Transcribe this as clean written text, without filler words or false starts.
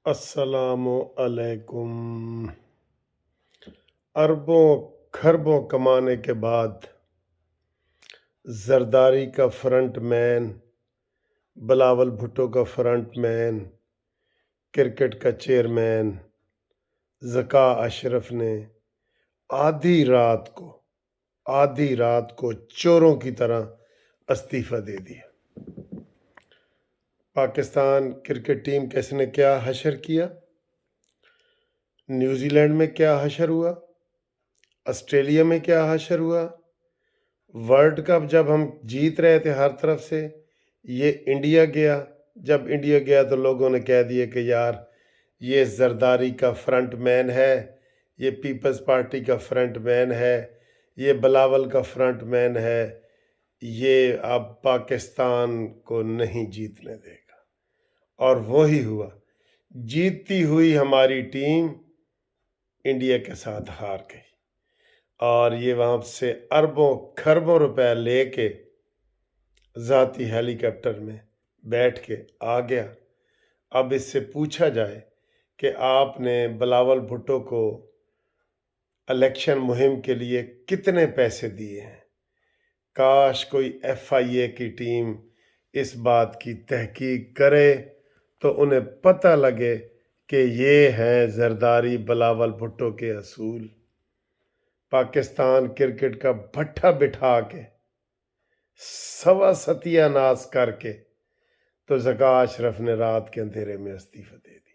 السلام علیکم۔ اربوں خربوں کمانے کے بعد زرداری کا فرنٹ مین، بلاول بھٹو کا فرنٹ مین، کرکٹ کا چیئرمین ذکا اشرف نے آدھی رات کو چوروں کی طرح استعفیٰ دے دیا۔ پاکستان کرکٹ ٹیم کس نے کیا حشر کیا؟ نیوزی لینڈ میں کیا حشر ہوا؟ آسٹریلیا میں کیا حشر ہوا؟ ورلڈ کپ جب ہم جیت رہے تھے ہر طرف سے، یہ انڈیا گیا۔ جب انڈیا گیا تو لوگوں نے کہہ دیا کہ یار یہ زرداری کا فرنٹ مین ہے، یہ پیپلز پارٹی کا فرنٹ مین ہے، یہ بلاول کا فرنٹ مین ہے، یہ اب پاکستان کو نہیں جیتنے دے گا۔ اور وہی ہوا، جیتتی ہوئی ہماری ٹیم انڈیا کے ساتھ ہار گئی، اور یہ وہاں سے اربوں خربوں روپے لے کے ذاتی ہیلی کاپٹر میں بیٹھ کے آ گیا۔ اب اس سے پوچھا جائے کہ آپ نے بلاول بھٹو کو الیکشن مہم کے لیے کتنے پیسے دیے ہیں؟ کاش کوئی ایف آئی اے کی ٹیم اس بات کی تحقیق کرے تو انہیں پتہ لگے کہ یہ ہیں زرداری بلاول بھٹو کے اصول۔ پاکستان کرکٹ کا بھٹا بٹھا کے سوا ستیہ ناس کر کے تو ذکا اشرف نے رات کے اندھیرے میں استعفیٰ دے دیا۔